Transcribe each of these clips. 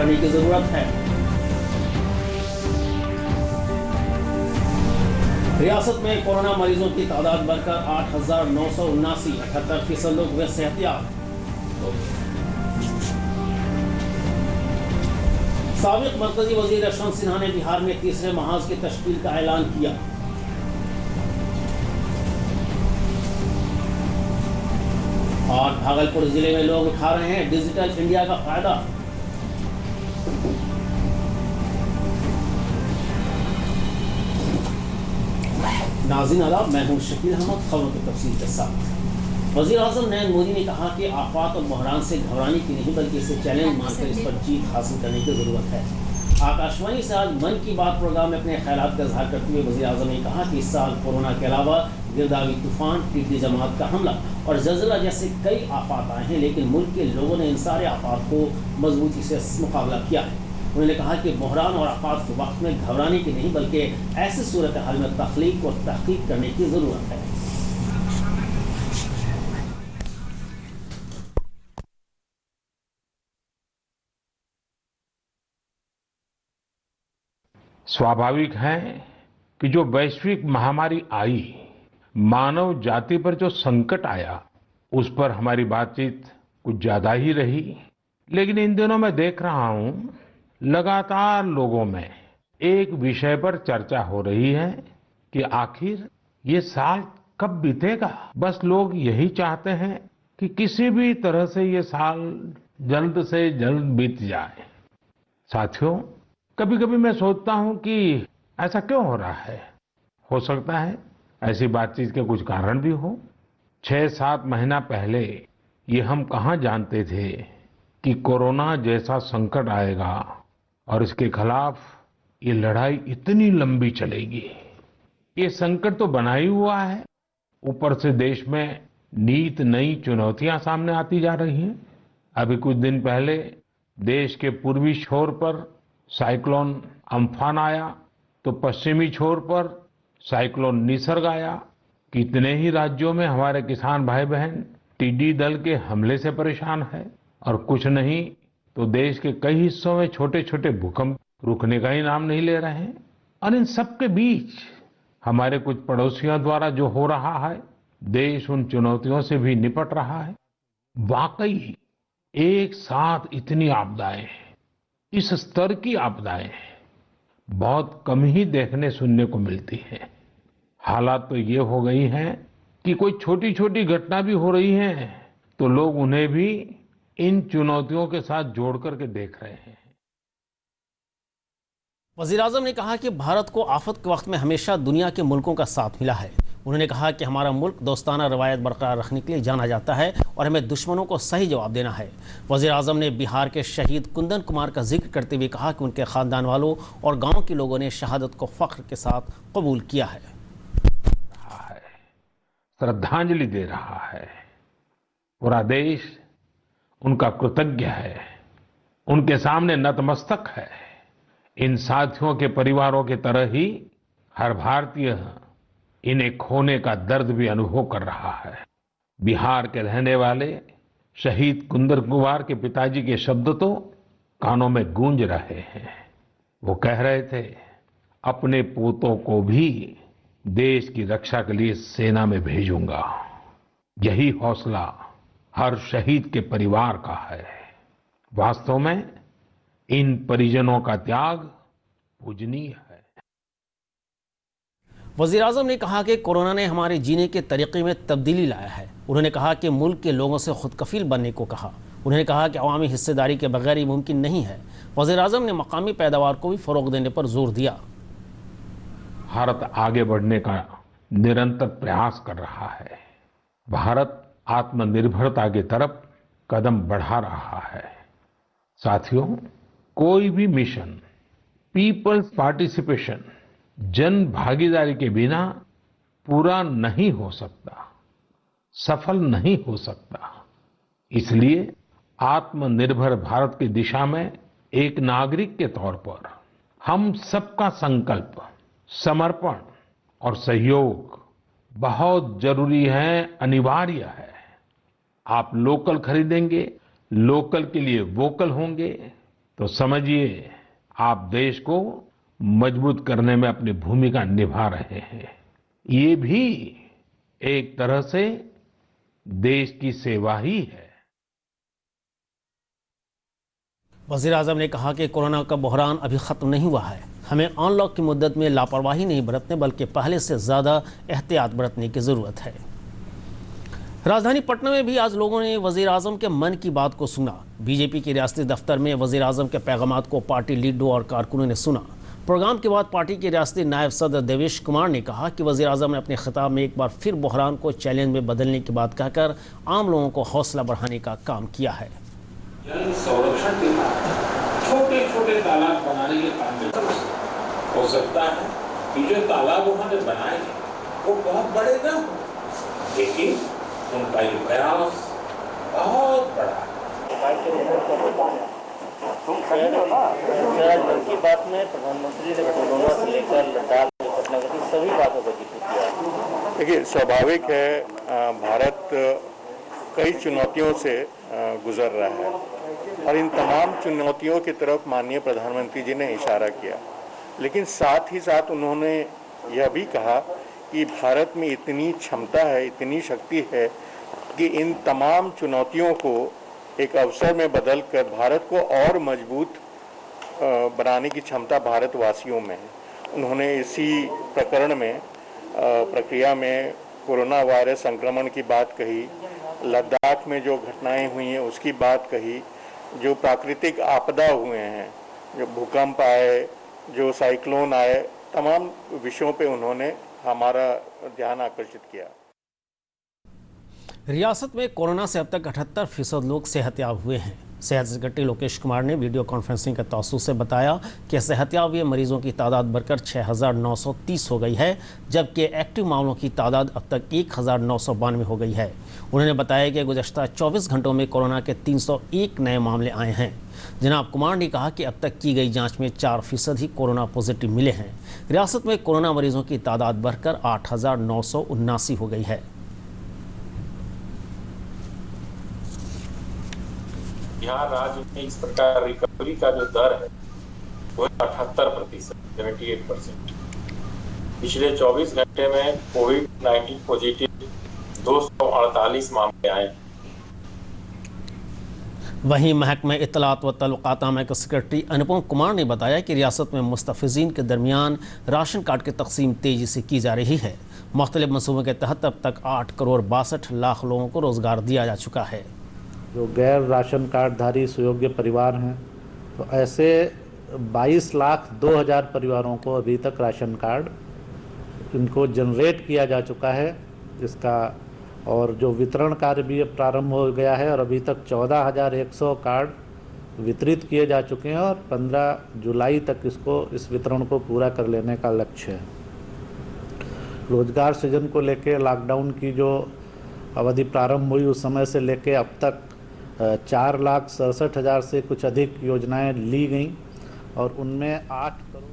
करने की जरूरत है। रियासत में कोरोना मरीजों की तादाद बढ़कर 8,979, 78% लोग हुए सेहतियाब। साबिक मरकजी वजीर यशवंत सिन्हा ने बिहार में तीसरे महाज की तश्कील का ऐलान किया। और भागलपुर जिले में लोग उठा रहे हैं डिजिटल इंडिया का फायदा। नाज़रीन आदाब, मैं हूं शकील अहमद। खबरों की तफसील के साथ। वज़ीर-ए-आज़म नरेंद्र मोदी ने कहा कि आफात और बहरान से घबराने की नहीं बल्कि इसे चैलेंज मानकर इस पर जीत हासिल करने की जरूरत है। आकाशवाणी से आज मन की बात प्रोग्राम में अपने ख्यालात का इजहार करते हुए वज़ीर-ए-आज़म ने कहा कि इस साल कोरोना के अलावा गिरदावी तूफान, टिड्डी जमात का हमला और ज़लज़ला जैसे कई आफात आए हैं, लेकिन मुल्क के लोगों ने इन सारे आफात को मजबूती से मुकाबला किया है। उन्होंने कहा कि बहरान और आफात के वक्त में घबराने की नहीं बल्कि ऐसी सूरत हाल में तख्लीक और तहकीक करने की ज़रूरत है। स्वाभाविक है कि जो वैश्विक महामारी आई, मानव जाति पर जो संकट आया, उस पर हमारी बातचीत कुछ ज्यादा ही रही। लेकिन इन दिनों मैं देख रहा हूं लगातार लोगों में एक विषय पर चर्चा हो रही है कि आखिर ये साल कब बीतेगा। बस लोग यही चाहते हैं कि किसी भी तरह से ये साल जल्द से जल्द बीत जाए। साथियों, कभी कभी मैं सोचता हूं कि ऐसा क्यों हो रहा है। हो सकता है ऐसी बातचीत के कुछ कारण भी हो। 6-7 महीना पहले ये हम कहाँ जानते थे कि कोरोना जैसा संकट आएगा और इसके खिलाफ ये लड़ाई इतनी लंबी चलेगी। ये संकट तो बना ही हुआ है, ऊपर से देश में नित नई चुनौतियां सामने आती जा रही हैं। अभी कुछ दिन पहले देश के पूर्वी छोर पर साइक्लोन अम्फान आया, तो पश्चिमी छोर पर साइक्लोन निसर्ग आया। कितने ही राज्यों में हमारे किसान भाई बहन टिड्डी दल के हमले से परेशान है, और कुछ नहीं तो देश के कई हिस्सों में छोटे छोटे भूकंप रुकने का ही नाम नहीं ले रहे हैं। और इन सब के बीच हमारे कुछ पड़ोसियों द्वारा जो हो रहा है, देश उन चुनौतियों से भी निपट रहा है। वाकई एक साथ इतनी आपदाएं, इस स्तर की आपदाएं बहुत कम ही देखने सुनने को मिलती हैं। हालात तो ये हो गई हैं कि कोई छोटी छोटी घटना भी हो रही है तो लोग उन्हें भी इन चुनौतियों के साथ जोड़ करके देख रहे हैं। वज़ीर-ए-आज़म ने कहा कि भारत को आफत के वक्त में हमेशा दुनिया के मुल्कों का साथ मिला है। उन्होंने कहा कि हमारा मुल्क दोस्ताना रवायत बरकरार रखने के लिए जाना जाता है और हमें दुश्मनों को सही जवाब देना है। वज़ीर-ए-आज़म ने बिहार के शहीद कुंदन कुमार का जिक्र करते हुए कहा कि उनके ख़ानदान वालों और गाँव के लोगों ने शहादत को फ़ख्र के साथ कबूल किया है, श्रद्धांजलि दे रहा है। पूरा देश उनका कृतज्ञ है, उनके सामने नतमस्तक है। इन साथियों के परिवारों की तरह ही हर भारतीय इन्हें खोने का दर्द भी अनुभव कर रहा है। बिहार के रहने वाले शहीद कुंदन कुमार के पिताजी के शब्द तो कानों में गूंज रहे हैं। वो कह रहे थे, अपने पोतों को भी देश की रक्षा के लिए सेना में भेजूंगा। यही हौसला हर शहीद के परिवार का है। वास्तव में इन परिजनों का त्याग पूजनीय है। वज़ीर-ए-आज़म ने कहा कि कोरोना ने हमारे जीने के तरीके में तब्दीली लाया है। उन्होंने कहा कि मुल्क के लोगों से खुद कफील बनने को कहा। उन्होंने कहा कि अवामी हिस्सेदारी के बगैर ये मुमकिन नहीं है। वज़ीर-ए-आज़म ने मकामी पैदावार को भी फ़रोग़ देने पर जोर दिया। भारत आगे बढ़ने का निरंतर प्रयास कर रहा है। भारत आत्मनिर्भरता की तरफ कदम बढ़ा रहा है। साथियों, कोई भी मिशन पीपल्स पार्टिसिपेशन, जन भागीदारी के बिना पूरा नहीं हो सकता, सफल नहीं हो सकता। इसलिए आत्मनिर्भर भारत की दिशा में एक नागरिक के तौर पर हम सबका संकल्प, समर्पण और सहयोग बहुत जरूरी है, अनिवार्य है। आप लोकल खरीदेंगे, लोकल के लिए वोकल होंगे तो समझिए आप देश को मजबूत करने में अपनी भूमिका निभा रहे हैं। ये भी एक तरह से देश की सेवा ही है। वज़ीर आज़म ने कहा कि कोरोना का बहरान अभी ख़त्म नहीं हुआ है। हमें अनलॉक की मुद्दत में लापरवाही नहीं बरतने बल्कि पहले से ज़्यादा एहतियात बरतने की ज़रूरत है। राजधानी पटना में भी आज लोगों ने वज़ीर आज़म के मन की बात को सुना। बीजेपी के रियासती दफ्तर में वज़ीर आज़म के पैगामात को पार्टी लीडरों और कारकुनों ने सुना। प्रोग्राम के बाद पार्टी के रियासती नायब सदर देवेश कुमार ने कहा कि वज़ीर आज़म ने अपने खिताब में एक बार फिर बहरान को चैलेंज में बदलने की बात कहकर आम लोगों को हौसला बढ़ाने का काम किया है। जल संरक्षण के छोटे छोटे तालाब बनाने के काम में हो सकता है कि जो तालाब उन्होंने बनाए वो बहुत बड़े न हो, लेकिन उनका ये प्रयास बहुत बड़ा है। मन की बात में प्रधानमंत्री ने कोरोना से लेकर लद्दाख घटना की सभी बातों का जिक्र किया। देखिए, स्वाभाविक है भारत कई चुनौतियों से गुजर रहा है और इन तमाम चुनौतियों की तरफ माननीय प्रधानमंत्री जी ने इशारा किया, लेकिन साथ ही साथ उन्होंने यह भी कहा कि भारत में इतनी क्षमता है, इतनी शक्ति है कि इन तमाम चुनौतियों को एक अवसर में बदलकर भारत को और मजबूत बनाने की क्षमता भारतवासियों में है। उन्होंने इसी प्रक्रिया में कोरोना वायरस संक्रमण की बात कही, लद्दाख में जो घटनाएं हुई हैं उसकी बात कही, जो प्राकृतिक आपदा हुए हैं, जो भूकंप आए, जो साइक्लोन आए, तमाम विषयों पे उन्होंने हमारा ध्यान आकर्षित किया। रियासत में कोरोना से अब तक 78% लोग सेहतयाब हुए हैं। सेहत सेक्रेटरी लोकेश कुमार ने वीडियो कॉन्फ्रेंसिंग के तौसूर से बताया कि सेहतयाब हुए मरीजों की तादाद बढ़कर 6,930 हो गई है, जबकि एक्टिव मामलों की तादाद अब तक 1,992 हो गई है। उन्होंने बताया कि गुज़श्ता 24 घंटों में कोरोना के 301 नए मामले आए हैं। जनाब कुमार ने कहा कि अब तक की गई जांच में 4% ही कोरोना पॉजिटिव मिले हैं। रियासत में कोरोना मरीजों की तादाद बढ़कर 8,979 हो गई है। यहाँ राज्य में इस प्रकार रिकवरी का जो दर है वो 78%, 78%। पिछले 24 घंटे में कोविड-19 पॉजिटिव 248 मामले आए। वहीं महकमे इत्तलात व तल्लुकात के सेक्रेटरी अनुपम कुमार ने बताया कि रियासत में मुस्तफिजीन के दरमियान राशन कार्ड की तकसीम तेजी से की जा रही है। मुख्तलिफ मनसूबों के तहत अब तक 8,62,00,000 लोगों को रोजगार दिया जा चुका है। जो गैर राशन कार्डधारी सुयोग्य परिवार हैं, तो ऐसे 22,02,000 परिवारों को अभी तक राशन कार्ड इनको जनरेट किया जा चुका है इसका, और जो वितरण कार्य भी अब प्रारंभ हो गया है और अभी तक 14,100 कार्ड वितरित किए जा चुके हैं और 15 जुलाई तक इस वितरण को पूरा कर लेने का लक्ष्य है। रोजगार सृजन को लेकर लॉकडाउन की जो अवधि प्रारंभ हुई उस समय से लेकर अब तक 4,67,000 से कुछ अधिक योजनाएं ली गईं और उनमें 8 करोड़।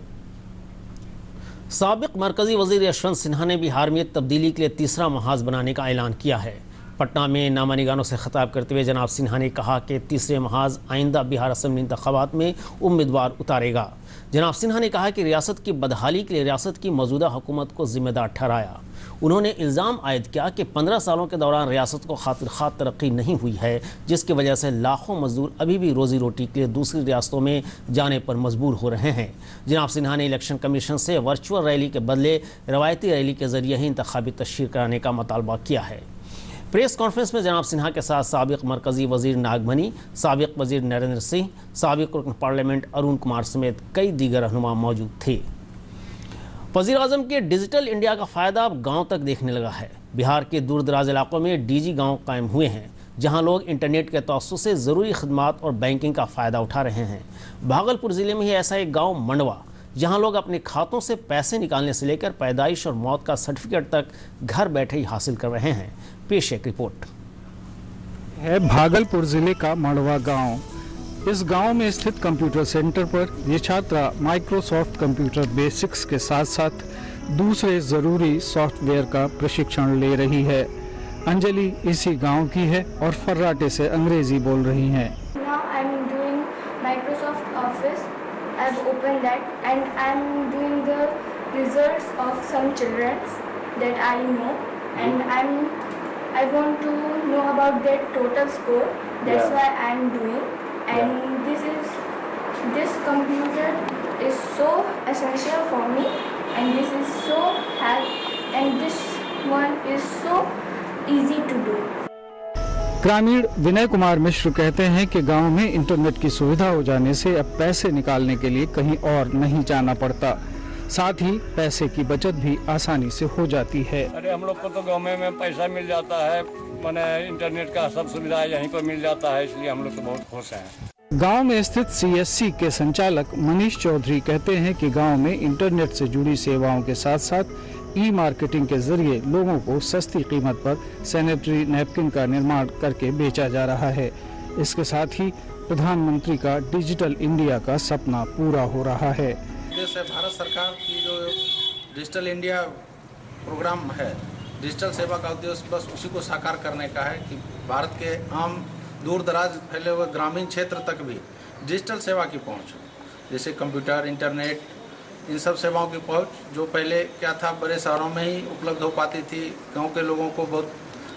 साबिक मरकजी वजीर यशवंत सिन्हा ने बिहार में तब्दीली के लिए तीसरा महाज बनाने का ऐलान किया है। पटना में नामा निगानों से खिताब करते हुए जनाब सिन्हा ने कहा कि तीसरे महाज आइंदा बिहार असेंबली इंतखाबात में उम्मीदवार उतारेगा। जनाब सिन्हा ने कहा कि रियासत की बदहाली के लिए रियासत की मौजूदा हुकूमत को जिम्मेदार ठहराया। उन्होंने इल्ज़ाम आयद किया कि 15 सालों के दौरान रियासत को खातिर खात तरक्की नहीं हुई है, जिसकी वजह से लाखों मजदूर अभी भी रोजी रोटी के लिए दूसरी रियासतों में जाने पर मजबूर हो रहे हैं। जनाब सिन्हा ने इलेक्शन कमीशन से वर्चुअल रैली के बदले रवायती रैली के जरिए ही इंतखाबी तशहीर कराने का मुतालबा किया है। प्रेस कॉन्फ्रेंस में जनाब सिन्हा के साथ साबिक मरकजी वजीर नागमनी, साबिक वजीर नरेंद्र सिंह, साबिक रुकन पार्लियामेंट अरुण कुमार समेत कई दीगर रहनुमा मौजूद थे। वज़ीर आज़म के डिजिटल इंडिया का फ़ायदा अब गांव तक देखने लगा है। बिहार के दूर दराज इलाकों में डीजी गांव कायम हुए हैं, जहां लोग इंटरनेट के तवस्सुस से ज़रूरी खदमात और बैंकिंग का फ़ायदा उठा रहे हैं। भागलपुर ज़िले में ही ऐसा एक गाँव मंडवा, जहां लोग अपने खातों से पैसे निकालने से लेकर पैदाइश और मौत का सर्टिफिकेट तक घर बैठे ही हासिल कर रहे हैं। पेश एक रिपोर्ट है भागलपुर जिले का मंडवा गांव। इस गांव में स्थित कंप्यूटर सेंटर पर ये छात्रा माइक्रोसॉफ्ट कंप्यूटर बेसिक्स के साथ साथ दूसरे जरूरी सॉफ्टवेयर का प्रशिक्षण ले रही है। अंजलि इसी गांव की है और फर्राटे से अंग्रेजी बोल रही हैं। Microsoft Office. I've opened that and I'm doing the results of some children's that I know, and I want to know about their total score. That's why I'm doing. And this computer is so essential for me, and this is so and this one is so easy to do. ग्रामीण विनय कुमार मिश्र कहते हैं कि गांव में internet की सुविधा हो जाने से अब पैसे निकालने के लिए कहीं और नहीं जाना पड़ता, साथ ही पैसे की बचत भी आसानी से हो जाती है। अरे हम लोग को तो गाँव में पैसा मिल जाता है, माने इंटरनेट का सब सुविधा यहीं पर मिल जाता है, इसलिए हम लोग तो बहुत खुश हैं। गांव में स्थित CSC के संचालक मनीष चौधरी कहते हैं कि गांव में इंटरनेट से जुड़ी सेवाओं के साथ साथ ई-मार्केटिंग के जरिए लोगों को सस्ती कीमत पर सैनिटरी नैपकिन का निर्माण करके बेचा जा रहा है। इसके साथ ही प्रधानमंत्री का डिजिटल इंडिया का सपना पूरा हो रहा है। जैसे भारत सरकार की जो डिजिटल इंडिया प्रोग्राम है, डिजिटल सेवा का उद्देश्य बस उसी को साकार करने का है कि भारत के आम दूर दराज फैले हुए ग्रामीण क्षेत्र तक भी डिजिटल सेवा की पहुंच हो, जैसे कंप्यूटर, इंटरनेट, इन सब सेवाओं की पहुंच जो पहले क्या था बड़े शहरों में ही उपलब्ध हो पाती थी, गांव के लोगों को बहुत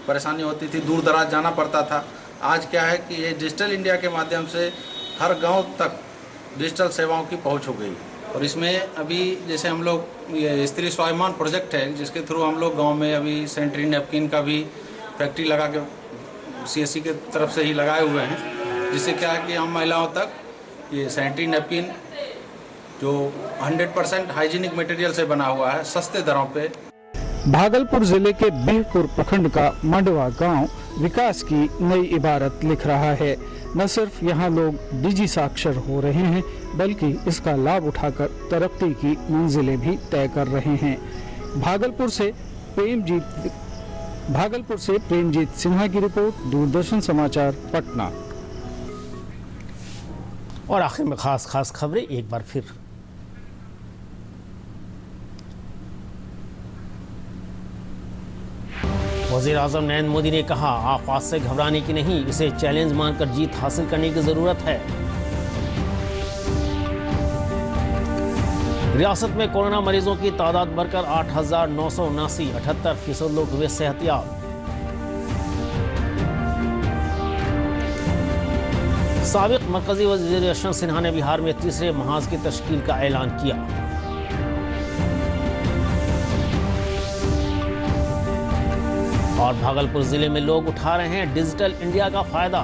परेशानी होती थी, दूर दराज जाना पड़ता था। आज क्या है कि ये डिजिटल इंडिया के माध्यम से हर गांव तक डिजिटल सेवाओं की पहुंच हो गई। और इसमें अभी जैसे हम लोग ये स्त्री स्वाभिमान प्रोजेक्ट है, जिसके थ्रू हम लोग गाँव में अभी सैनिटरी नैपकिन का भी फैक्ट्री लगा के CSC के तरफ से ही लगाए हुए हैं, जिससे क्या है कि हम महिलाओं तक ये सैनिटरी नैपकिन जो 100% हाइजीनिक मटेरियल से बना हुआ है, सस्ते दरों पे। भागलपुर जिले के बिहपुर प्रखंड का मंडवा गांव विकास की नई इबारत लिख रहा है। न सिर्फ यहां लोग डिजी साक्षर हो रहे हैं, बल्कि इसका लाभ उठाकर तरक्की की मंजिलें भी तय कर रहे हैं। भागलपुर से प्रेमजीत सिन्हा की रिपोर्ट, दूरदर्शन समाचार, पटना। और आखिर में खास खबरें एक बार फिर। वज़ीर-ए-आज़म नरेंद्र मोदी ने कहा, आफात से घबराने की नहीं, इसे चैलेंज मानकर जीत हासिल करने की जरूरत है। रियासत में कोरोना मरीजों की तादाद बढ़कर 8,979, 78% लोग हुए सेहतयाब। साबिक मरकजी वज़ीर यशवंत सिन्हा ने बिहार में तीसरे महाज की तश्कील का ऐलान किया। और भागलपुर जिले में लोग उठा रहे हैं डिजिटल इंडिया का फायदा।